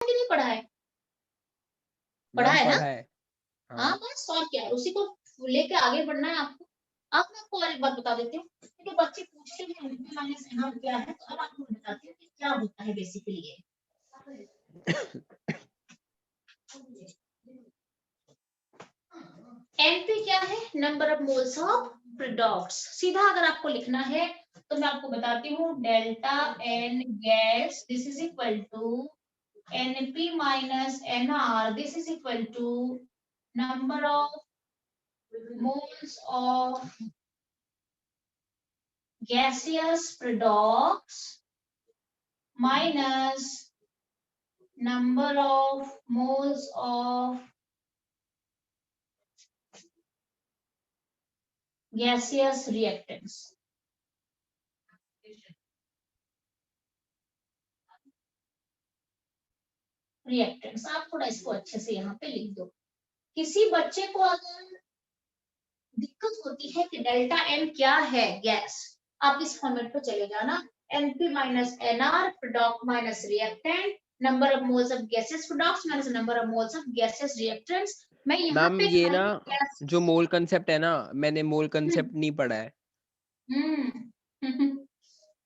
कि नहीं पढ़ा है? पढ़ा मैम है ना? पढ़ा है। हाँ बस और क्या है, उसी को लेके आगे बढ़ना है आपको। अब मैं आपको और एक बात बता देती हूँ, क्योंकि बच्चे पूछते हैं एनपी माइनस एनआर क्या है, तो अब आपको बताती हूँ कि क्या होता है बेसिकली ये। एनपी क्या है? Number of moles of products. सीधा अगर आपको लिखना है तो मैं आपको बताती हूँ, delta n gas this is equal to NP minus NR this is equal to number of moles of gaseous products minus number of moles of gaseous reactants. Reactants आप थोड़ा इसको अच्छे से यहाँ पे लिख दो। किसी बच्चे को अगर दिक्कत होती है कि डेल्टा एन क्या है गैस, आप इस फॉर्मेट पे चले जाना, NP minus NR product minus reactant number of moles of gases products minus number of moles of gases reactants. मैं यहाँ मैम पे ये ना गैस जो मोल कंसेप्ट है ना, मैंने मोल कंसेप्ट नहीं पढ़ा है।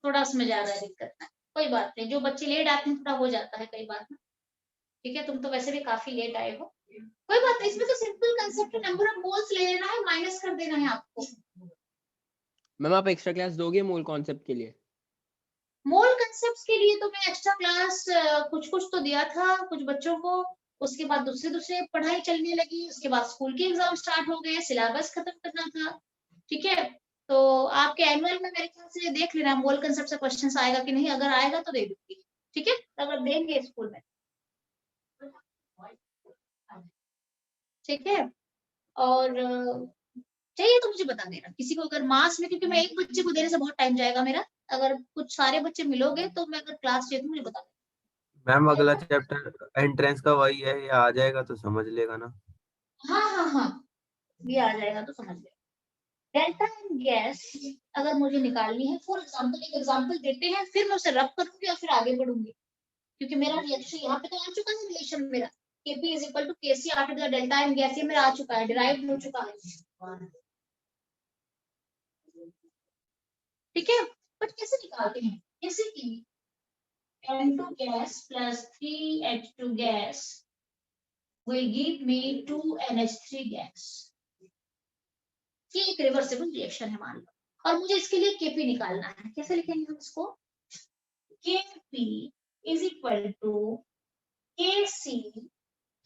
थोड़ा उसमें ज्यादा दिक्कत है, कोई बात नहीं, जो बच्चे लेट आते हैं थोड़ा हो जाता है कई बार ना। ठीक है, तुम तो वैसे भी काफी लेट आए हो, कोई बात नहीं, इसमें तो सिंपल कंसेप्ट है, नंबर ऑफ मोल्स ले लेना है, माइनस कर देना है आपको। मैम आप एक्स्ट्रा क्लास दोगे मोल कॉन्सेप्ट के लिए? मोल कंसेप्ट्स के लिए तो मैं एक्स्ट्रा क्लास कुछ कुछ तो दिया था कुछ बच्चों को, उसके बाद दूसरे दूसरे पढ़ाई चलने लगी, उसके बाद स्कूल के एग्जाम स्टार्ट हो गए, सिलेबस खत्म करना था। ठीक है, तो आपके एनुअल में मेरे ख्याल से देख लेना मोल कंसेप्ट से क्वेश्चंस आएगा कि नहीं, अगर आएगा तो दे दूंगी। ठीक है, अगर देंगे स्कूल में। ठीक है, और चाहिए तो मुझे बता देना किसी को, अगर मास में, क्योंकि मैं एक बच्चे को देने से बहुत टाइम जाएगा मेरा, अगर कुछ सारे बच्चे मिलोगे तो मैं अगर क्लास चाहिए तो मुझे बता मैम अगला देना। चैप्टर एंट्रेंस का वही है, या आ जाएगा तो समझ लेगा ना? हाँ हाँ हाँ, ये आ जाएगा तो समझ लेगा। डेल्टा एंड गैस अगर मुझे निकालनी है, फॉर एग्जांपल एक एग्जांपल देते हैं, फिर मैं उसे रब करूंगी और फिर आगे बढ़ूंगी, क्योंकि मेरा रिएक्शन यहाँ पे तो आ चुका है, रिलेशन मेरा Kp is equal to Kc after the delta and gas, ये मेरा आ चुका है, डिराइव हो चुका है। ठीक है, बट कैसे निकालते हैं, जैसे कि N2 gas plus 3H2 gas will give me 2NH3 gas। ये एक रिवर्सिबल रिएक्शन है मान लो, और मुझे इसके लिए Kp निकालना है, कैसे लिखेंगे हम इसको, Kp is equal to Kc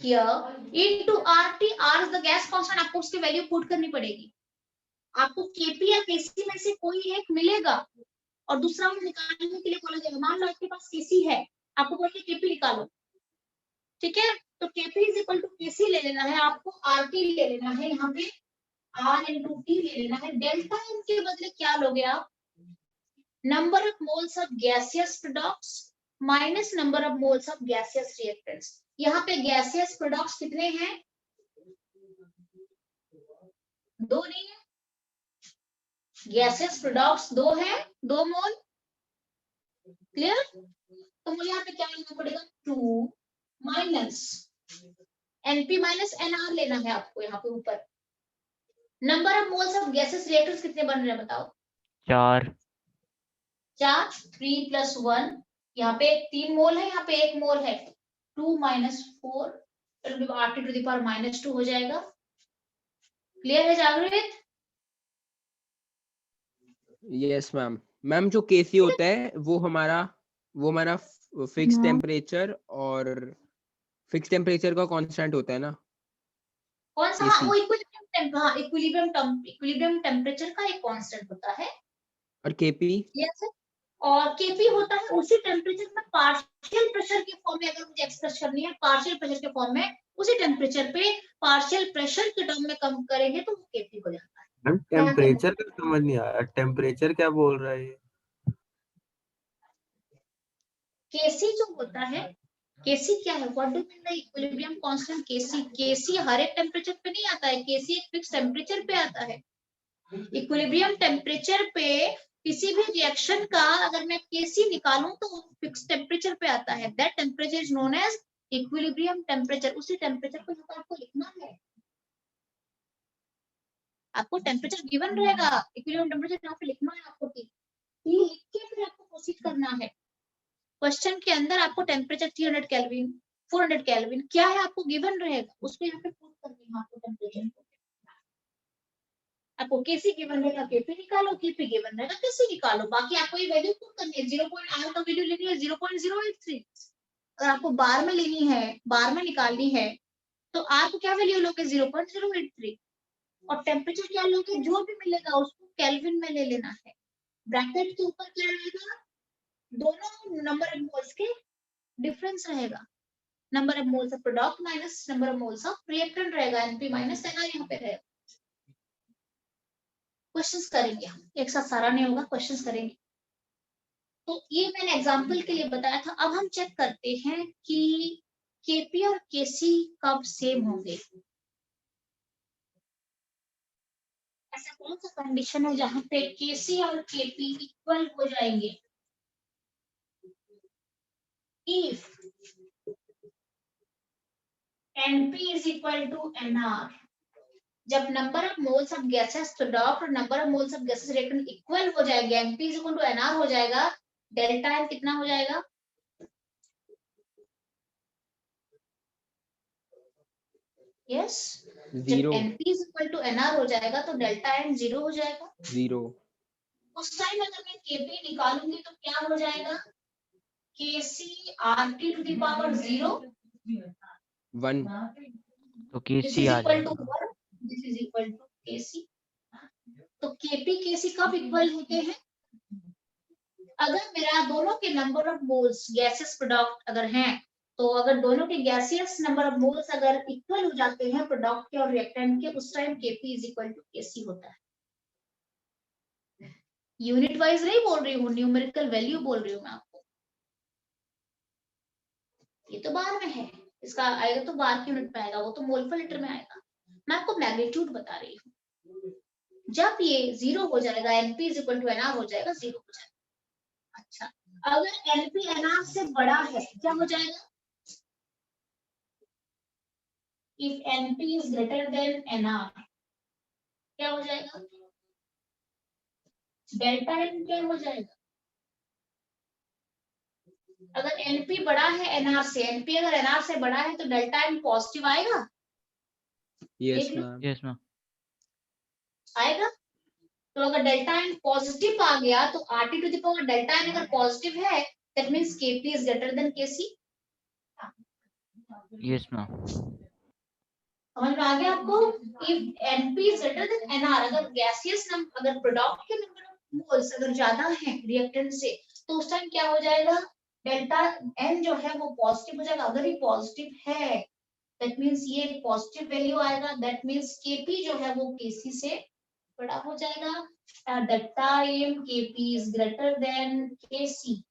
here into RT, R is the gas constant, आपको उसकी वैल्यू पुट करनी पड़ेगी, आपको Kp या Kc में से कोई एक मिलेगा और दूसरा में निकालने के लिए बोला जाएगा। मान लो आपके पास Kc है, आपको बोल के Kp निकालो, ठीक है, तो Kp is equal to Kc ले लेना है, आपको RT ले लेना है, यहाँ पे R इंटू टी ले लेना है, डेल्टा एन के बदले क्या लोगे आप, number of moles of gaseous products minus number of moles of gaseous reactants. यहाँ पे गैसियस प्रोडक्ट्स कितने हैं, दो नहीं है, गैसियस प्रोडक्ट्स दो है, 2 मोल, क्लियर, तो मुझे यहाँ पे क्या लेना पड़ेगा, 2 माइनस एनपी माइनस एनआर लेना है आपको, यहाँ पे ऊपर number of moles of gases reactors कितने बन रहे हैं बताओ, 4 4, 3 प्लस 1, यहाँ पे 3 मोल है, यहाँ पे 1 मोल है, 2 minus 4 RT to the power -2 हो जाएगा। क्लियर है जागृत? Yes ma'am. मैम जो केसी होता है वो हमारा फिक्स टेम्परेचर और फिक्स टेम्परेचर का कांस्टेंट होता है ना, कौन सा, केसी। वो इक्विलिब्रियम टेम्परेचर का एक कांस्टेंट होता है, और केपी? यस, और केपी होता है उसी टेम्परेचर में पार्शियल प्रेशर के फॉर्म में, अगर मुझे एक्सप्रेस करनी है पार्शियल प्रेशर के फॉर्म में, उसी टेम्परेचर पे पार्शियल प्रेशर के टर्म में कम करेंगे तो वो केपी हो जाता है। मैम टेम्परेचर का समझ नहीं आया, टेम्परेचर क्या बोल रहा है ये? केसी जो होता है, केसी क्या है, what do mean the equilibrium constant KC, KC हर एक टेम्परेचर पे नहीं आता है, केसी एक फिक्स टेम्परेचर पे आता है। इक्विलिब्रियम टेम्परेचर पे किसी भी रिएक्शन का अगर मैं केसी निकालूं तो फिक्स टेम्परेचर पे आता है, that temperature is known as equilibrium temperature, उसी टेम्परेचर को यहाँ पर आपको लिखना है। आपको टेम्परेचर गिवन रहेगा, इक्विलिब्रियम टेम्परेचर यहाँ पे लिखना है आपको, T लिख के फिर आपको प्रोसीड करना है। क्वेश्चन के अंदर आपको टेम्परेचर 300 केल्विन, 400 केल्विन क्या है आपको गिवन रहेगा, उसको यहाँ पे पुट करनी है आपको टेम्परेचर को। आपको केसी गिवन रहेगा केपी निकालो, केपी गिवन रहेगा केसी निकालो, बाकी आपको ये वैल्यू पुट करनी है। 0.r का वैल्यू लेनी है 0.083। अगर आपको बार में लेनी है, बार में निकालनी है, तो आप क्या वैल्यू लोगे 0.083, और टेम्परेचर क्या लोगे, जो भी मिलेगा उसको केल्विन में ले लेना है। ब्रैकेट के ऊपर क्या रहेगा, दोनों नंबर ऑफ मोल्स के डिफरेंस रहेगा, number of moles of product minus number of moles of reactant रहेगा, एनपी माइनस एनआर यहाँ पे रहेगा। क्वेश्चंस करेंगे हम, एक साथ सारा नहीं होगा, क्वेश्चंस करेंगे। तो ये मैंने एग्जांपल के लिए बताया था। अब हम चेक करते हैं कि केपी और केसी कब सेम होंगे। ऐसा कौन सा कंडीशन है जहां पे केसी और केपी इक्वल हो जाएंगे? If NP is equal to NR, जब number of moles of gases product और number of moles of gases reactant equal हो जाएंगे, NP is equal to NR हो जाएगा, डेल्टा एन कितना हो जाएगा? यस, जब 0 NP is equal to NR हो जाएगा तो डेल्टा एन 0 हो जाएगा। 0 उस टाइम अगर मैं केपी निकालूंगी तो क्या हो जाएगा? KC RT to the power 0, 1 तो दिस केसी इज आ इक्वल टू जाएगा। 1, this is equal to KC. तो केपी केसी कब इक्वल होते हैं? अगर मेरा दोनों के number of moles gases product अगर हैं, तो अगर दोनों के गैसियस नंबर ऑफ मोल्स अगर इक्वल हो जाते हैं प्रोडक्ट के और रिएक्टेंट के, उस time Kp is equal to Kc होता है। यूनिट वाइज नहीं बोल रही हूँ, न्यूमेरिकल वैल्यू बोल रही हूँ मैं आपको। ये तो बार में है, इसका आएगा तो बार की यूनिट में आएगा, वो तो मोल पर लीटर में आएगा। मैं आपको मैग्नीट्यूड बता रही हूँ। जब ये 0 हो जाएगा, NP is equal to NR हो जाएगा, 0 हो जाएगा। अच्छा, अगर एनपी एनआर से बड़ा है क्या हो जाएगा? If NP is greater than NR क्या हो जाएगा? डेल्टा एन क्या हो जाएगा? अगर एनपी बड़ा है एनआर से, एनपी अगर एनआर से बड़ा है तो डेल्टा एन पॉजिटिव आएगा? यस देख लो, मैम यस मैम। आएगा। तो अगर डेल्टा एन पॉजिटिव आ गया तो RT to the power delta n अगर पॉजिटिव है, that means KP is greater than KC. Yes ma'am. समझ में आ गया आपको? If NP is greater than NR, अगर गैसियस नंबर, अगर प्रोडक्ट के नंबर ऑफ मोल्स अगर ज्यादा है रिएक्टेंट से, तो उस टाइम क्या हो जाएगा? डेल्टा एन जो है वो पॉजिटिव हो जाएगा। अगर ये पॉजिटिव है, दैट मींस ये पॉजिटिव वैल्यू आएगा, दैट मींस केपी जो है वो केसी से बड़ा हो जाएगा। At that time Kp is greater than Kc.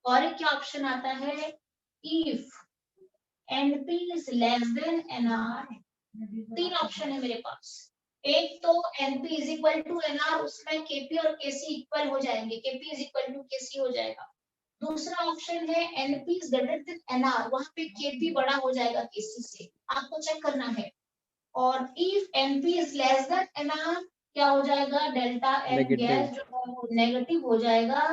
और एक क्या ऑप्शन आता है? If NP is less than NR. 3 option है मेरे पास। एक तो NP is equal to NR, उसमें केपी और केसी इक्वल हो जाएंगे, Kp is equal to Kc हो जाएगा। दूसरा ऑप्शन है NP is greater than NR, वहां पे केपी बड़ा हो जाएगा केसी से, आपको चेक करना है। और if NP is less than NR क्या हो जाएगा? Delta N Negative. गैस जो है वो नेगेटिव हो जाएगा,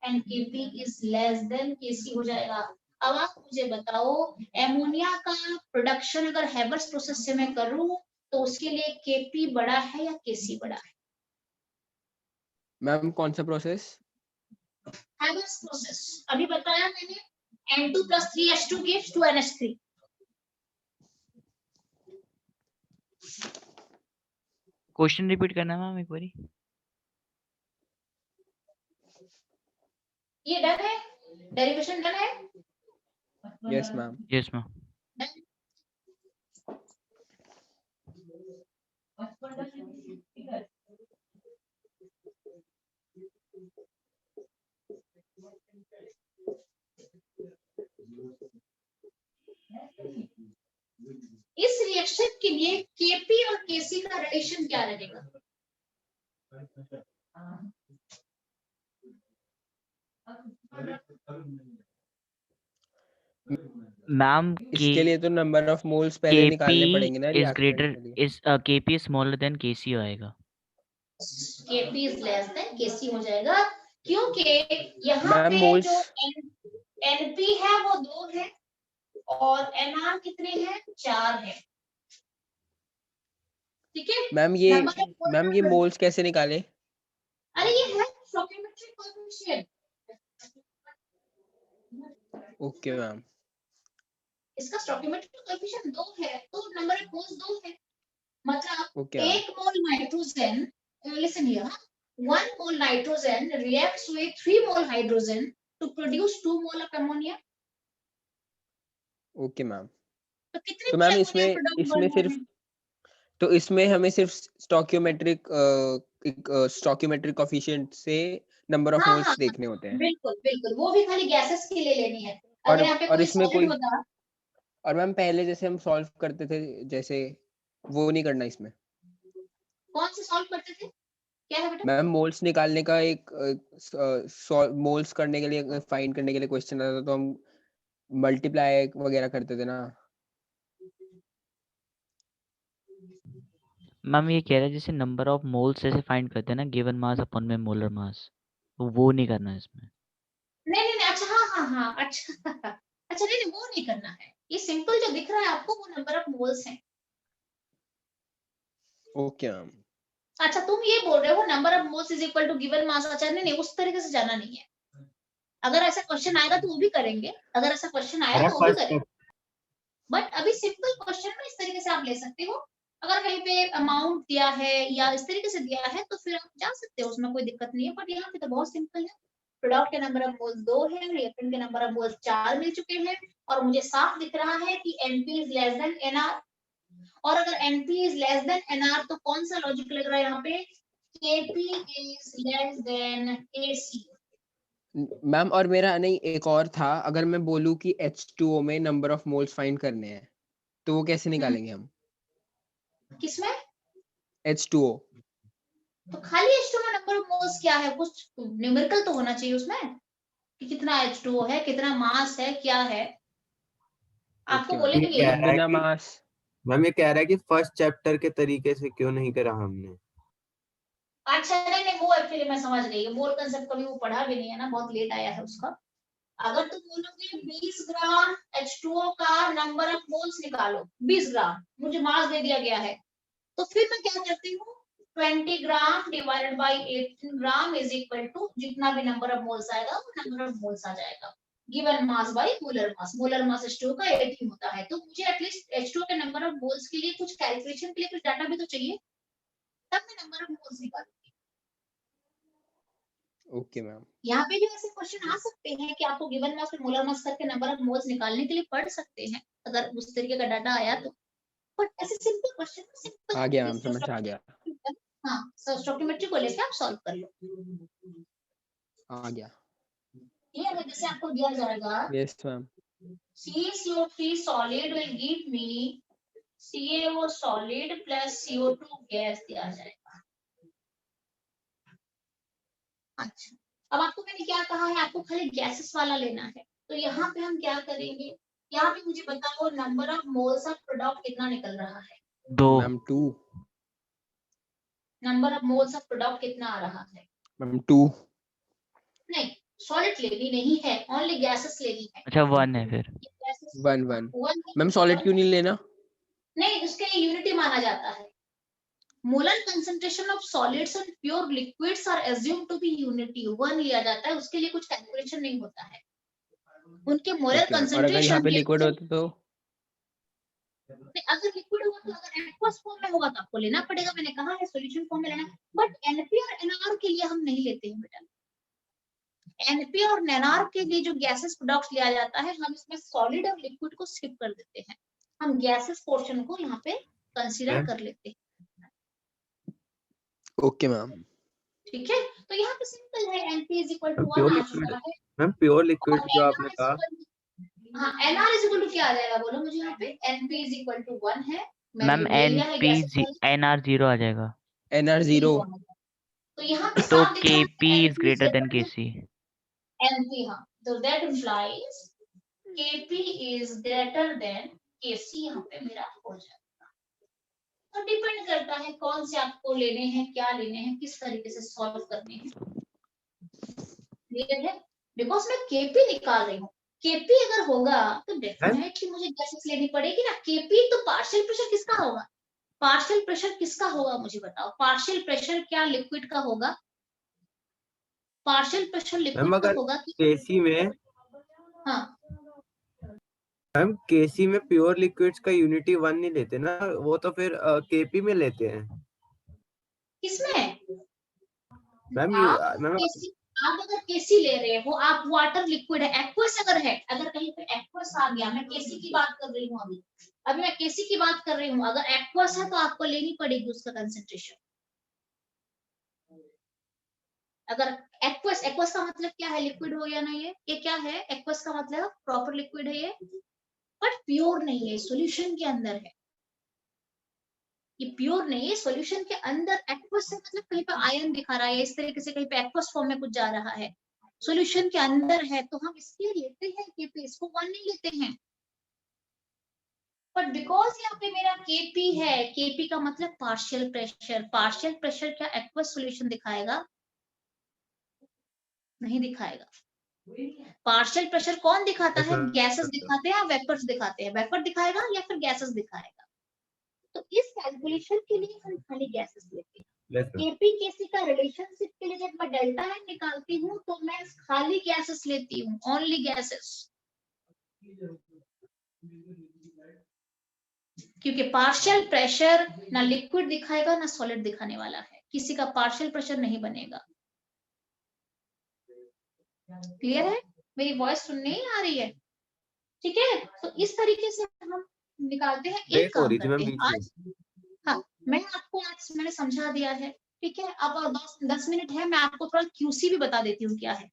and Kp is less than Kc हो जाएगा। अब आप मुझे बताओ, एमोनिया का प्रोडक्शन अगर हेवर्स प्रोसेस से मैं करूं तो उसके लिए केपी बड़ा है या केसी बड़ा है? मैम कौन सा प्रोसेस? हेवर्स प्रोसेस अभी बताया मैंने, N2 + 3H2 gives 2NH3। Question repeat करना मैम एक बारी। ये डन है, डेरिवेशन डन है। Yes ma'am yes ma'am. इस रिएक्शन के लिए केपी और केसी का रिलेशन क्या रहेगा? मैम इसके लिए तो नंबर ऑफ मोल्स पहले निकालने KP पड़ेंगे ना is रिएक्टेंट greater के लिए। is KP is smaller than KC आएगा। Kp is less than Kc हो जाएगा, क्योंकि यहाँ मैम पे मोल्स जो Np है वो 2 है और Nr कितने हैं, 4 है। ठीक है, मैम ये नंबर ऑफ मैम ये मोल्स कैसे निकाले? अरे ये है स्टोइकियोमेट्रिक कोएफिशिएंट, ओके मैम। इसका स्टोइकियोमेट्रिक कोएफिशिएंट 2 है, तो नंबर ऑफ मोल्स 2 है। मतलब okay ma'am. 1 mole nitrogen, listen here, 1 mole nitrogen reacts with 3 mole hydrogen to produce 2 mole of ammonia। Okay ma'am. तो कितने तो मोल मैम अमोनिया प्रोड्यूस इसमें करना सिर्फ है? तो इसमें हमें सिर्फ स्टोकियोमेट्रिक कोफिशिएंट से नंबर ऑफ हाँ हाँ मोल्स देखने होते हैं। बिल्कुल बिल्कुल, वो भी खाली गैसेस के लिए लेनी है। अगर यहाँ पे और कोई इसमें सॉलिड होता, और मैम पहले जैसे हम सॉल्व करते थे जैसे वो नहीं करना इसमें। कौन से सॉल्व करते थे, क्या है बेटा? मैम मोल्स निकालने का एक मोल्स करने के लिए फाइंड करने के लिए क्वेश्चन आता था तो हम मल्टीप्लाई वगैरह करते थे ना। मैम ये कह रहा है जैसे नंबर ऑफ मोल्स जैसे फाइंड करते हैं ना गिवन मास अपॉन में मोलर मास, तो वो नहीं करना है इसमें। नहीं नहीं नहीं, अच्छा हाँ, अच्छा अच्छा नहीं वो नहीं करना है, ये सिंपल जो दिख रहा है आपको वो नंबर ऑफ मोल्स है। Okay ma'am. अच्छा तुम ये बोल रहे हो number of moles is equal to given mass, अच्छा नहीं उस तरीके से जाना नहीं है। अगर ऐसा क्वेश्चन आएगा तो वो भी करेंगे, अगर ऐसा क्वेश्चन आया अरे तो वो भी फर्स्ट करेंगे, बट अभी सिंपल क्वेश्चन में इस तरीके से आप ले सकते हो। अगर कहीं पे अमाउंट दिया है या इस तरीके से दिया है तो फिर आप जा सकते हो, उसमें कोई दिक्कत नहीं है। बट यहाँ पे तो बहुत सिंपल है, प्रोडक्ट के नंबर ऑफ मोल्स 2 है, रिएक्टेंट के नंबर ऑफ मोल्स 4 मिल चुके हैं और मुझे साफ दिख रहा है कि Np is less then Nr। और अगर Np is less then Nr तो कौन सा लॉजिक लग रहा है यहाँ पे, Kp is less then Kc। Ma'am और मेरा नहीं एक और था, अगर मैं बोलूं कि H2O में नंबर ऑफ मोल्स फाइंड करने हैं तो वो कैसे निकालेंगे हम? किसमें? H2O। तो खाली H2 में नंबर ऑफ मोल्स क्या है, कुछ न्यूमेरिकल तो होना चाहिए उसमें कि कितना H2O है, कितना मास है, क्या है आपको ओके मैम। ये बोलेंगे। कह रहा है बिना कि मास। मैम ये कह रहा है कि फर्स्ट चैप्टर के तरीके से क्यों नहीं करा हमने। अच्छा नहीं वो एक्चुअली मैं समझ गई, मोल कंसेप्ट कभी वो पढ़ा भी नहीं है ना, बहुत लेट आया है उसका। अगर तुम बोलोगे 20 ग्राम H2O का नंबर ऑफ मोल्स निकालो, 20 ग्राम मुझे मास दे दिया गया है, तो फिर मैं क्या करती हूँ, 20 gram divided by 18 gram is equal to जितना भी नंबर ऑफ मोल्स आएगा वो नंबर ऑफ मोल्स आ जाएगा, given mass by molar mass. Molar mass H2O का 18 होता है, तो मुझे एटलीस्ट H2O के नंबर ऑफ मोल्स के लिए कुछ कैलकुलेशन के लिए कुछ डाटा भी तो चाहिए, तब मैं नंबर ऑफ मोल्स निकालूंगी। Okay ma'am. यहाँ पे भी ऐसे क्वेश्चन आ सकते हैं कि आपको गिवन मास और मोलर मास करके नंबर ऑफ मोल्स निकालने के लिए पढ़ सकते हैं अगर उस तरीके का डाटा आया तो। बट ऐसे सिंपल क्वेश्चन सिंपल आ गया मैम, समझ आ गया। हाँ, सो स्टोइकियोमेट्री को लेके आप सॉल्व कर लो। आ गया। ये अगर जैसे आपको दिया जाएगा yes ma'am. CaCO3 solid will give me CaO solid plus CO2 gas दिया जाएगा। अच्छा अब आपको मैंने क्या कहा है, आपको खाली गैसेस वाला लेना है, तो यहाँ पे हम क्या करेंगे, यहाँ पे मुझे बताओ number of moles of product कितना निकल रहा है, 2। Ma'am 2। Number of moles of product कितना आ रहा है? मैम 2। नहीं सॉलिड लेनी नहीं है, ओनली गैसेस लेनी है। अच्छा 1 है फिर। 1 मैम सॉलिड क्यों नहीं लेना? नहीं उसके यूनिटी माना जाता है। Molar concentration of solids and pure liquids are assumed to be unity, 1 लिया जाता है, उसके लिए कुछ कैलकुलेशन नहीं होता है। उनके मोलर ओके मैम। और अगर यहाँ कंसंट्रेशन पे के लिक्विड होता तो? अगर लिक्विड होगा तो अगर एक्वस फॉर्म में होगा तो आपको लेना पड़ेगा, मैंने कहा है सॉल्यूशन फॉर्म में लेना, बट एनपी और एनआर के लिए हम नहीं लेते हैं बेटा। एनपी और एनआर के लिए जो गैसेस प्रोडक्ट्स लिया जाता है हम इसमें सॉलिड और लिक्विड को स्किप कर देते हैं, हम गैसेस पोर्शन को यहाँ पे कंसीडर कर लेते हैं। Okay ma'am. ठीक है, तो यहाँ पे सिंपल है, NP is equal to 1 pure आ लिक्विड, चुका है। मैम प्योर लिक्विड और जो NR आपने कहा, हाँ एनआर इज इक्वल टू क्या आ जाएगा बोलो मुझे, यहाँ पे एनपी इज इक्वल टू 1 है, मैंने मैम ले लिया है गैसेस वाला, NR 0 आ जाएगा। NR 0। तो यहाँ पे तो साफ दिख रहा KP है is greater then KC। NP, हाँ, तो that implies Kp is greater than Kc यहाँ पे मेरा हो जाएगा। तो डिपेंड करता है कौन से आपको लेने हैं, क्या लेने हैं, किस तरीके से सॉल्व करने हैं। क्लियर है? बिकॉज मैं Kp निकाल रही हूँ, Kp अगर होगा तो डेफिनेटली मुझे गैसेस लेनी पड़ेगी ना। Kp तो पार्शियल प्रेशर किसका होगा? पार्शियल प्रेशर किसका होगा मुझे बताओ। पार्शियल प्रेशर क्या लिक्विड का होगा? पार्शियल प्रेशर मैम लिक्विड का अगर होगा कि केसी में हाँ मैम केसी में प्योर लिक्विड्स का यूनिटी 1 नहीं लेते ना, वो तो फिर केपी में लेते हैं किसमें? मैम। मैम आप अगर केसी ले रहे हो, आप वाटर लिक्विड है, एक्वस अगर है, अगर कहीं पे एक्वस आ गया, मैं केसी की बात कर रही हूँ अभी मैं केसी की बात कर रही हूँ, अगर एक्वस है तो आपको लेनी पड़ेगी उसका कंसेंट्रेशन। अगर एक्वस, एक्वस का मतलब क्या है? लिक्विड हो या नहीं है, ये क्या है? एक्वस का मतलब प्रॉपर लिक्विड है ये, बट प्योर नहीं है, सॉल्यूशन के अंदर है। ये प्योर नहीं है, सॉल्यूशन के अंदर। एक्वस से मतलब कहीं पे आयन दिखा रहा है, इस तरीके से कहीं पे एक्वस फॉर्म में कुछ जा रहा है, सॉल्यूशन के अंदर है, तो हम इसलिए लेते हैं केपी, इसको 1 नहीं लेते हैं। बट बिकॉज यहाँ पे मेरा केपी है, केपी का मतलब पार्शियल प्रेशर। पार्शियल प्रेशर क्या एक्वस सॉल्यूशन दिखाएगा? नहीं दिखाएगा। पार्शियल प्रेशर कौन दिखाता है? गैसेस दिखाते हैं या वेपर्स दिखाते हैं? वेपर दिखाएगा या फिर गैसेस दिखाएगा? तो इस कैलकुलेशन के लिए हम खाली गैसेस लेते हैं। केपी केसी का रिलेशनशिप के लिए जब मैं डेल्टा एन निकालती हूँ तो मैं खाली गैसेस लेती हूँ, ओनली गैसेस, क्योंकि पार्शियल प्रेशर ना लिक्विड दिखाएगा ना सॉलिड दिखाने वाला है, किसी का पार्शियल प्रेशर नहीं बनेगा। क्लियर है? मेरी वॉइस सुन नहीं आ रही है? ठीक है, तो इस तरीके से हम निकालते हैं। एक ब्रेक हो काम रही थी मैम करते हैं बीच में। आज, हाँ मैं आपको आज मैंने समझा दिया है, ठीक है। अब 10 मिनट है, मैं आपको थोड़ा क्यूसी भी बता देती हूँ क्या है।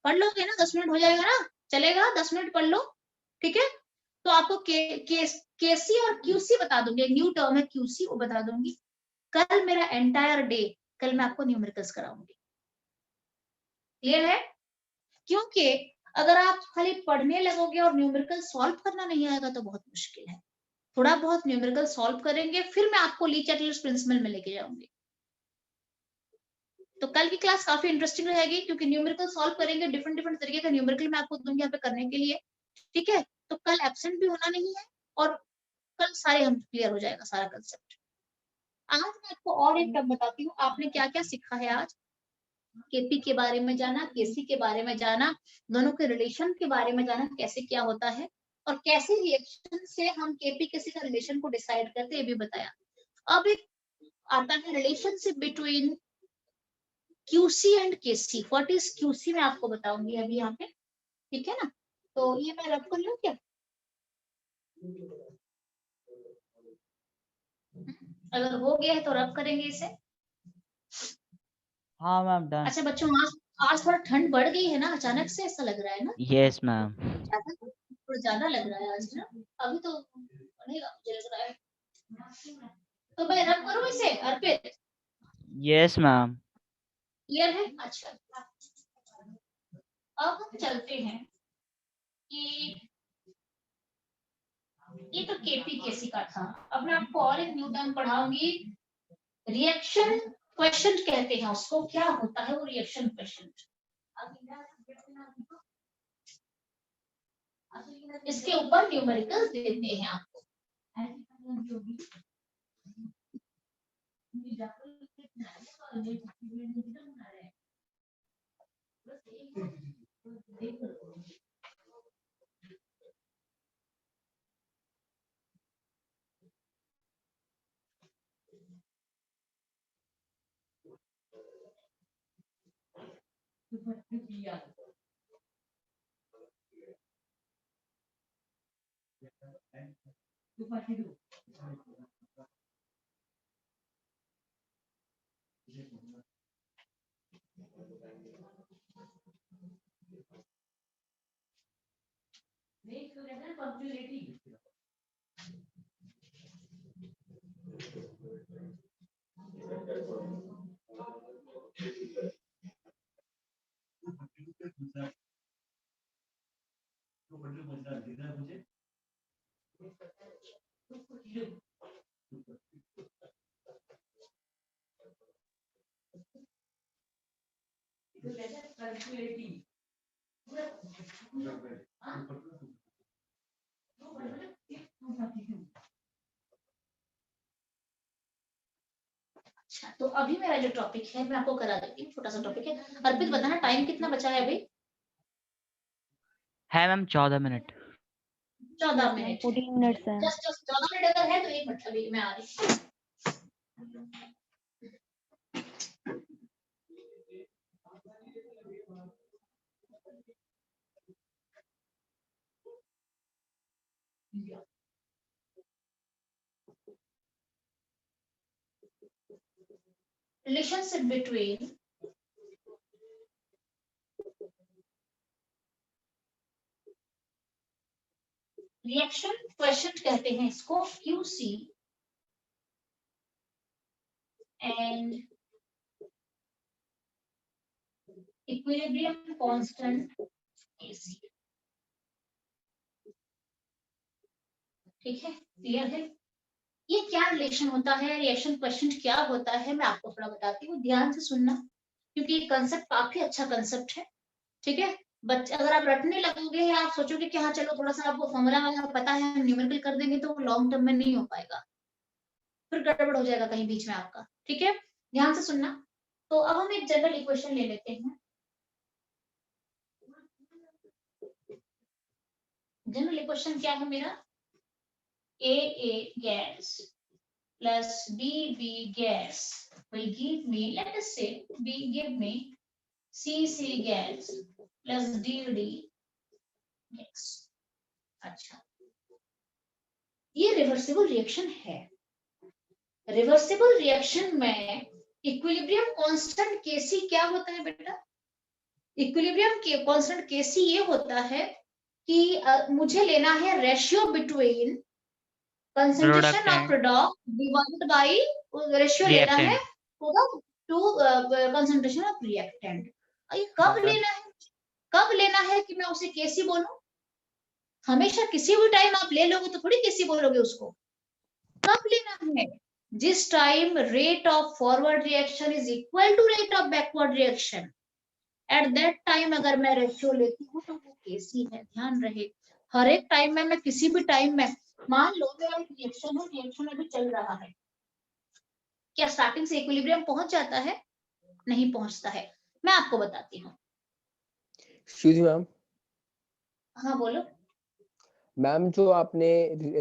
पढ़ लोगे ना? 10 मिनट हो जाएगा ना? चलेगा? 10 मिनट पढ़ लो, ठीक है। तो आपको केसी और क्यूसी बता दूंगी, न्यू टर्म है क्यूसी, वो बता दूंगी। कल मेरा एंटायर डे, कल मैं आपको न्यूमेरिकल्स कराऊंगी। क्लियर है? क्योंकि अगर आप खाली पढ़ने लगोगे और न्यूमेरिकल सॉल्व करना नहीं आएगा तो बहुत मुश्किल है। थोड़ा बहुत न्यूमेरिकल सॉल्व करेंगे, फिर मैं आपको ली चैटलर्स प्रिंसिपल में लेके जाऊंगी। तो कल की क्लास काफी इंटरेस्टिंग रहेगी, क्योंकि न्यूमेरिकल सॉल्व करेंगे, डिफरेंट डिफरेंट तरीके का न्यूमेरिकल मैं आपको दूंगी यहाँ पे करने के लिए, ठीक है। तो कल एब्सेंट भी होना नहीं है, और कल सारे हम क्लियर हो जाएगा सारा कंसेप्ट। आज मैं आपको और एक टर्म बताती हूँ, आपने क्या क्या सीखा है आज। केपी के बारे में जाना, केसी के बारे में जाना, दोनों के रिलेशन के बारे में जाना, कैसे क्या होता है, और कैसे रिएक्शन से हम केपी केसी का रिलेशन को डिसाइड करते हैं, ये भी बताया। अब एक आता है relationship between QC and KC। What is QC मैं आपको बताऊंगी अभी यहाँ पे, ठीक है ना। तो ये मैं रब कर लूं क्या? अगर हो गया है तो रब करेंगे इसे। हाँ मैम डन। अच्छा बच्चों, आज थोड़ा ठंड बढ़ गई है ना, अचानक से ऐसा लग रहा है ना? Yes ma'am. थोड़ा ज्यादा लग रहा है आज ना, अभी तो बढ़ेगा मुझे लग रहा है। तो मैं रब करूं इसे अर्पित? Yes ma'am. क्लियर है? अच्छा, अब हम चलते हैं कि ये तो केपी केसी का था। अब मैं आपको और एक न्यू टर्म पढ़ाऊंगी, रिएक्शन क्वेश्चन कहते हैं उसको। क्या होता है वो रिएक्शन क्वेश्चन? इसके ऊपर न्यूमेरिकल्स देते हैं आपको। अभी मेरा जो टॉपिक है मैं आपको करा देती हूँ, छोटा सा टॉपिक है। अर्पित बताना टाइम कितना बचा है अभी? है मैम 14 मिनट। 14 मिनट। 14 मिनट्स है। जस्ट 14 मिनट अगर है तो 1 मिनट अभी मैं आ रही हूँ। Relationship between रिएक्शन क्वेश्चन कहते हैं इसको QC and equilibrium constant AC। ठीक है, क्लियर है? ये क्या रिलेशन होता है, रिएक्शन क्वेश्चन क्या होता है, मैं आपको थोड़ा बताती हूँ, ध्यान से सुनना, क्योंकि ये कंसेप्ट काफी अच्छा कंसेप्ट है। ठीक है, बच्चे अगर आप रटने लगोगे या आप सोचोगे कि हाँ चलो थोड़ा सा आपको फॉर्मूला पता है हम न्यूमेरिकल कर देंगे, तो लॉन्ग टर्म में नहीं हो पाएगा, फिर गड़बड़ हो जाएगा कहीं बीच में आपका। ठीक है, ध्यान से सुनना। तो अब हम एक जनरल इक्वेशन ले लेते हैं। जनरल इक्वेशन क्या है मेरा? AA gas plus BB gas will give me, let us say B give me CC gas plus DD gas। अच्छा, ये रिवर्सिबल रिएक्शन है। रिवर्सिबल रिएक्शन में इक्विलिब्रियम कांस्टेंट Kc क्या होता है बेटा? इक्विलिब्रियम के कांस्टेंट Kc ये होता है कि मुझे लेना है ratio between concentration of product divided by ratio लेना है टू कंसंट्रेशन ऑफ रिएक्टेंट। ये कब लेना है? कब लेना है कि मैं उसे Kc बोलूं? हमेशा किसी भी टाइम आप ले लोगे तो थोड़ी Kc बोलोगे उसको। कब लेना है? जिस time rate of forward reaction is equal to rate of backward reaction, at that time अगर मैं रेशियो लेती हूँ तो वो Kc है। ध्यान रहे, हर एक टाइम में, मैं किसी भी टाइम में, मान लो मेरा एक रिएक्शन है, रिएक्शन अभी चल रहा है, क्या स्टार्टिंग से इक्विलिब्रियम पहुंच जाता है? नहीं पहुंचता है। मैं आपको बताती हूँ। श्रुति मैम, हाँ बोलो। मैम जो आपने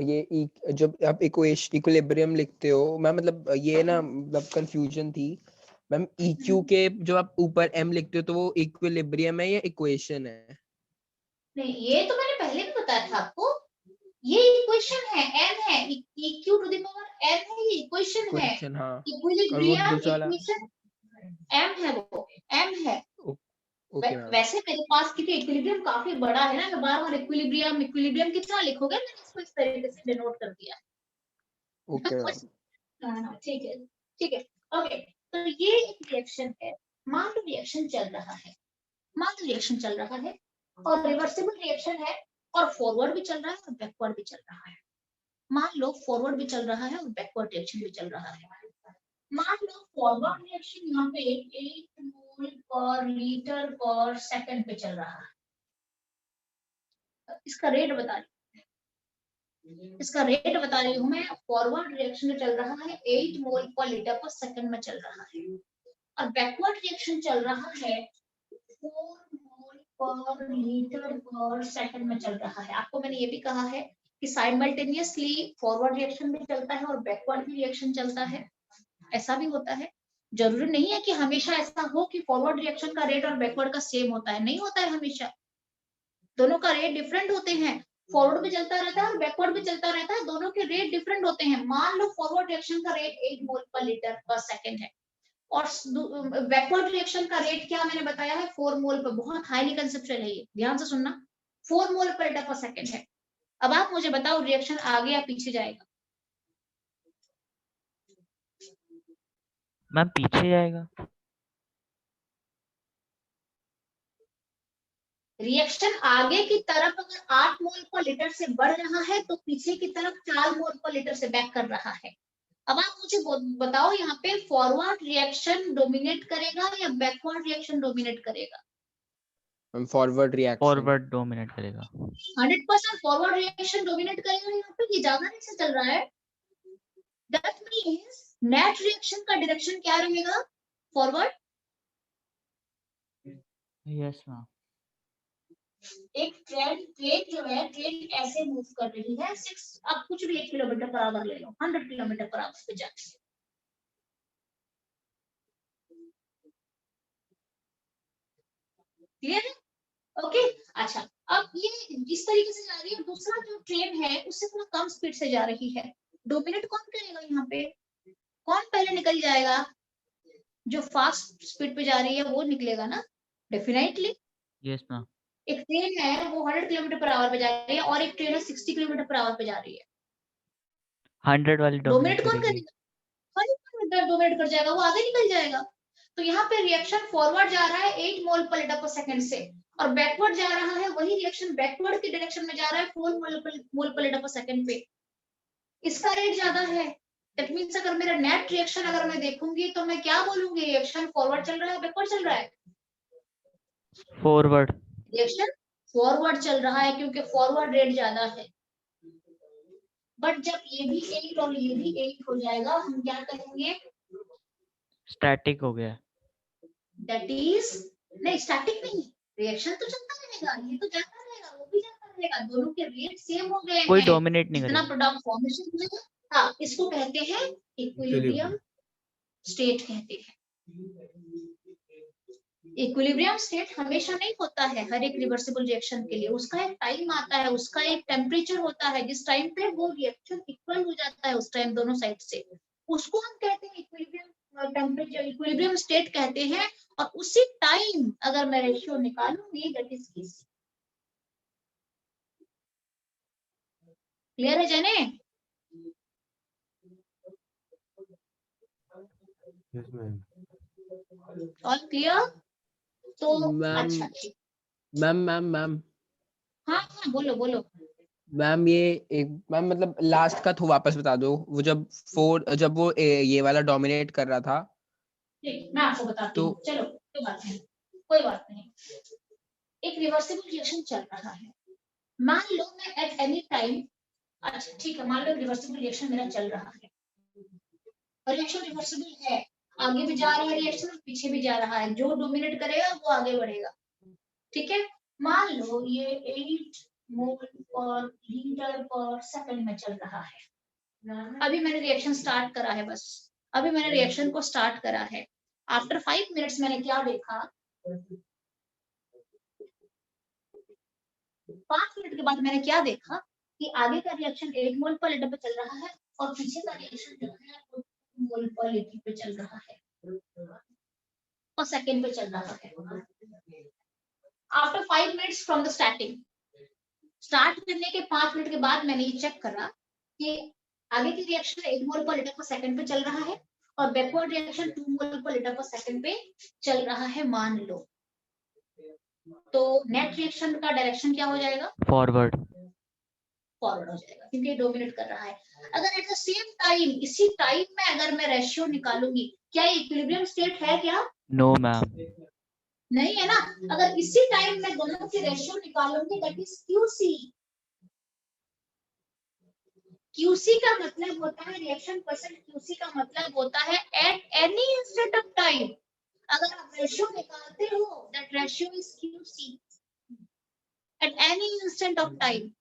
ये जब आप इक्विलिब्रियम लिखते हो मैम, मतलब ये ना मतलब कंफ्यूजन थी मैम। EQ के जो आप ऊपर M लिखते हो तो वो इक्विलिब्रियम है या इक्वेशन है? नहीं, ये तो मैंने पहले भी बताया था आपको, ये इक्वेशन है, m है, EQ to the power n है, ये इक्वेशन है। क्वेश्चन, हाँ। और वो इक्विलिब्रियम दूसरा वाला इक्वेशन m है, वो m है। Okay ma'am. वैसे मेरे पास क्योंकि इक्विलिब्रियम काफी बड़ा है ना, मैं बार बार इक्विलिब्रियम इक्विलिब्रियम कितना लिखोगे, मैंने इसको इस तरीके से डिनोट कर दिया। Okay ma'am. हाँ ठीक है, ठीक है, ओके। तो ये एक रिएक्शन है, मान लो रिएक्शन चल रहा है, मान लो रिएक्शन चल रहा है और रिवर्सिबल रिएक्शन है, और फॉरवर्ड भी चल रहा है और बैकवर्ड भी चल रहा है। मान लो फॉरवर्ड भी चल रहा है और बैकवर्ड रिएक्शन भी चल रहा है। मान लो फॉरवर्ड रिएक्शन यहाँ पे 8 मोल पर लीटर पर सेकंड पे चल रहा है। इसका रेट बता रही हूँ मैं। फॉरवर्ड रिएक्शन चल रहा है 8 मोल पर लीटर पर सेकंड में चल रहा है, और बैकवर्ड रिएक्शन चल रहा है 4 मोल पर लीटर पर सेकंड में चल रहा है। आपको मैंने ये भी कहा है कि साइमल्टेनियसली फॉरवर्ड रिएक्शन भी चलता है और बैकवर्ड भी रिएक्शन चलता है, ऐसा भी होता है। जरूरी नहीं है कि हमेशा ऐसा हो कि फॉरवर्ड रिएक्शन का रेट और बैकवर्ड का सेम होता है, नहीं होता है हमेशा, दोनों का रेट डिफरेंट होते हैं। फॉरवर्ड भी चलता रहता है और बैकवर्ड भी चलता रहता है, दोनों के रेट डिफरेंट होते हैं। मान लो फॉरवर्ड रिएक्शन का रेट 8 मोल पर लीटर पर सेकंड है, और बैकवर्ड रिएक्शन का रेट क्या मैंने बताया है, 4 मोल पर। बहुत हाईली कंसेप्चुअल है ये, ध्यान से सुनना। 4 मोल पर लीटर पर सेकंड है। अब आप मुझे बताओ रिएक्शन आगे या पीछे जाएगा? मैम पीछे जाएगा। रिएक्शन आगे की तरफ अगर 8 मोल पर लीटर से बढ़ रहा है तो पीछे की तरफ 4 मोल पर लीटर से बैक कर रहा है। अब आप मुझे बताओ यहाँ पे फॉरवर्ड रिएक्शन डोमिनेट करेगा या बैकवर्ड रिएक्शन डोमिनेट करेगा? Forward reaction. फॉरवर्ड डोमिनेट करेगा। 100% फॉरवर्ड रिएक्शन डोमिनेट करेगा। यहाँ पे ये ज्यादा नहीं से चल रहा है। दैट मींस नेट रिएक्शन का डायरेक्शन क्या रहेगा? फॉरवर्ड। Yes ma'am. एक ट्रेन जो है, ट्रेन ऐसे मूव कर रही है 6, अब कुछ भी 1 किलोमीटर पर आवर ले लो, 100 किलोमीटर पर आवर पे जाती है। क्लियर है? ओके। अच्छा, अब ये इस तरीके से जा रही है, दूसरा जो ट्रेन है उससे थोड़ा कम स्पीड से जा रही है, डोमिनेट कौन करेगा यहाँ पे? कौन पहले निकल जाएगा? जो फास्ट स्पीड पे जा रही है वो निकलेगा ना, डेफिनेटली। Yes ma'am. एक ट्रेन है वो 100 किलोमीटर पर आवर पे जा रही है और एक ट्रेन है 60 किलोमीटर पर आवर पे जा रही है, 100 वाली डोमिनेट डोमिनेट कौन करेगी। करेगा? डोमिनेट कर जाएगा, वो आगे निकल जाएगा। तो यहाँ पे रिएक्शन फॉरवर्ड जा रहा है 8 मोल पर लीटर पर सेकंड से, और बैकवर्ड जा रहा है, वही रिएक्शन बैकवर्ड की डायरेक्शन में जा रहा है 4 मोल पर लीटर पर सेकंड पे। इसका रेट ज्यादा है। दैट मींस अगर मेरा नेट रिएक्शन अगर मैं देखूंगी तो मैं क्या बोलूंगी? रिएक्शन फॉरवर्ड चल रहा है, बैकवर्ड चल रहा है? फॉरवर्ड। रिएक्शन फॉरवर्ड चल रहा है क्योंकि फॉरवर्ड रेट ज्यादा है। बट जब ये भी 8 और ये भी 8 हो जाएगा, हम क्या कहेंगे? स्टैटिक हो गया। दैट इज, नहीं स्टैटिक नहीं, रिएक्शन तो चलता रहेगा, ये तो जाता रहेगा, वो भी जाता रहेगा, दोनों के रेट सेम हो गए कोई हैं। डोमिनेट नहीं जितना करेगा। प्रोडक्ट फॉर्मेशन हुआ, हाँ, इसको कहते हैं इक्विलिब्रियम स्टेट कहते हैं। इक्विलिब्रियम स्टेट हमेशा नहीं होता है हर एक रिवर्सिबल रिएक्शन के लिए, उसका एक टाइम आता है, उसका एक टेम्परेचर होता है, जिस टाइम पे वो रिएक्शन इक्वल हो जाता है उस टाइम दोनों साइड से, उसको हम कहते हैं इक्विलिब्रियम टेम्परेचर, इक्विलिब्रियम स्टेट कहते हैं। और उसी टाइम अगर मैं रेशियो निकालूंगी, दैट इज केसी। क्लियर है जने? Yes ma'am. All clear? तो मैम अच्छा ठीक, मैम हाँ हाँ बोलो बोलो। मैम ये एक मैम मतलब लास्ट का तो वापस बता दो, वो जब वो ये वाला डोमिनेट कर रहा था ठीक, मैं आपको बताती तो हूँ, चलो कोई बात नहीं, कोई बात नहीं। एक रिवर्सिबल रिएक्शन चल रहा है, मान लो मैं एट एनी टाइम, अच्छा ठीक है, मान लो रिवर्सिबल रिएक्शन मेरा चल रहा है, रिएक्शन रिवर्सिबल है, आगे भी जा रहा है रिएक्शन और पीछे भी जा रहा है, जो डोमिनेट करेगा वो आगे बढ़ेगा। ठीक है, मान लो ये 8 मोल पर लीटर पर सेकंड में चल रहा है। अभी मैंने रिएक्शन स्टार्ट करा है, बस अभी मैंने रिएक्शन को स्टार्ट करा है। आफ्टर 5 मिनट्स मैंने क्या देखा? 5 मिनट के बाद मैंने क्या देखा कि आगे का रिएक्शन 8 मोल पर लीटर पे चल रहा है और पीछे का रिएक्शन जो है 2 मोल पर लीटर पे चल रहा है और सेकंड पे चल रहा है। After 5 minutes from the starting, start करने के 5 मिनट के बाद मैंने ये चेक करा कि आगे की रिएक्शन 8 मोल पर लीटर पर सेकंड पे चल रहा है और बैकवर्ड रिएक्शन 2 मोल पर लीटर पर सेकंड पे चल रहा है, मान लो। तो नेट रिएक्शन का डायरेक्शन क्या हो जाएगा? फॉरवर्ड। फॉरवर्ड हो जाएगा क्योंकि डोमिनेट कर रहा है। अगर एट द सेम टाइम, इसी टाइम में अगर मैं रेशियो निकालूंगी, क्या ये इक्विलिब्रियम स्टेट है क्या? No ma'am. नहीं है ना। अगर इसी टाइम में दोनों की रेशियो निकालूंगी, दैट इज क्यूसी। क्यूसी का मतलब होता है रिएक्शन परसेंट, क्यूसी का मतलब होता है at any instant of time. अगर आप रेशियो निकालते हो, that ratio is QC at any instant of time,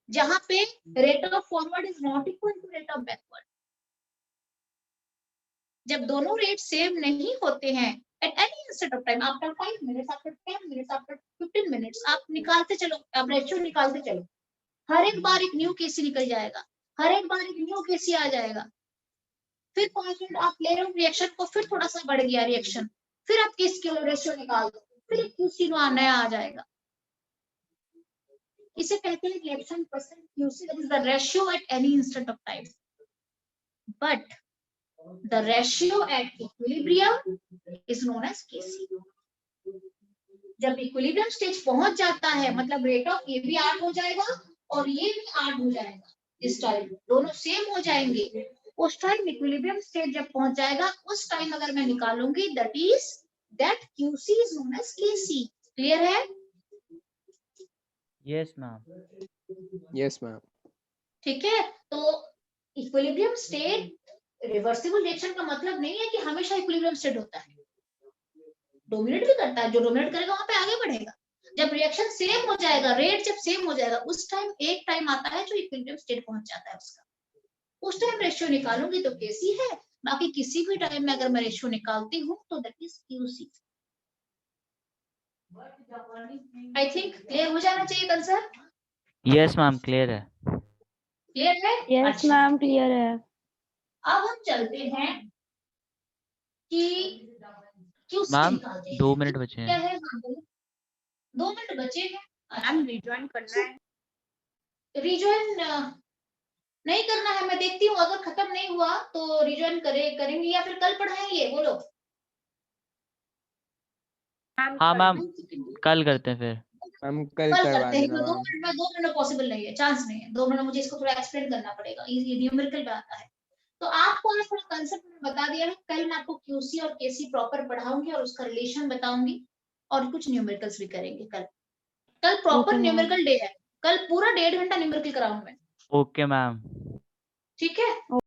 जहां पे rate of forward is not equal to rate of backward. जब दोनों रेट सेम नहीं होते हैं at any instant of time, after 5 minutes, after 10 minutes, after 15 minutes, आप निकालते चलो, आप रेशियो निकालते चलो, हर एक बार एक न्यू केसी निकल जाएगा, हर एक बार एक न्यू केसी आ जाएगा। फिर 5 मिनट आप ले रहे हो रिएक्शन को, फिर थोड़ा सा बढ़ गया रिएक्शन, फिर आप केस के रेशियो निकाल दो, फिर एक क्यूसी नया आ जाएगा। इसे कहते हैं reaction percent QC, that is the ratio at any instant of time. But the ratio at equilibrium is known as Kc। जब इक्विलिब्रियम स्टेज पहुंच जाता है, मतलब रेट ऑफ ये भी 8 हो जाएगा और ये भी 8 हो जाएगा, इस टाइम दोनों सेम हो जाएंगे। उस टाइम इक्विलिब्रियम स्टेज जब पहुंच जाएगा, उस टाइम अगर मैं निकालूंगी, that is that Qc is known as Kc। Clear है? Yes ma'am. Yes ma'am. ठीक है, तो इक्विलिब्रियम स्टेट रिवर्सिबल रिएक्शन का मतलब नहीं है कि हमेशा इक्विलिब्रियम स्टेट होता है, डोमिनेट भी करता है, जो डोमिनेट करेगा वहां पे आगे बढ़ेगा। जब रिएक्शन सेम हो जाएगा, रेट जब सेम हो जाएगा, उस टाइम एक टाइम आता है जो इक्विलिब्रियम स्टेट पहुंच जाता है उसका, उस टाइम रेशियो निकालूंगी तो केसी है, बाकी किसी भी टाइम में अगर मैं रेशियो निकालती हूँ तो that is QC. I think clear हो जाना चाहिए कंसेप्ट। यस मैम क्लियर है। क्लियर है? यस अच्छा, मैम क्लियर है। अब हम चलते हैं कि क्यूसी मैम निकालते हैं। 2 मिनट बचे क्या हैं। है? हाँ, बोलो। 2 मिनट बचे हैं। मैम रिज्वाइन करना है। रिजॉइन नहीं करना है, मैं देखती हूँ अगर खत्म नहीं हुआ तो रिजॉइन करेंगे या फिर कल पढ़ाएंगे, बोलो। हाँ मैम कल करते हैं फिर। मैम कल कल करवा करते हैं, देना तो 2 मैम। मिनट में 2 मिनट पॉसिबल नहीं है, चांस नहीं है। 2 मिनट मुझे इसको थोड़ा एक्सप्लेन करना पड़ेगा, ये न्यूमेरिकल में आता है। तो आपको आज थोड़ा कंसेप्ट बता दिया है, कल मैं आपको क्यूसी और केसी प्रॉपर पढ़ाऊंगी और उसका रिलेशन बताऊंगी और कुछ न्यूमेरिकल्स भी करेंगे कल। कल proper Okay, ma'am. Numerical day है, कल पूरा 1.5 घंटा न्यूमेरिकल कराऊंगा मैं, ओके मैम। ठीक है?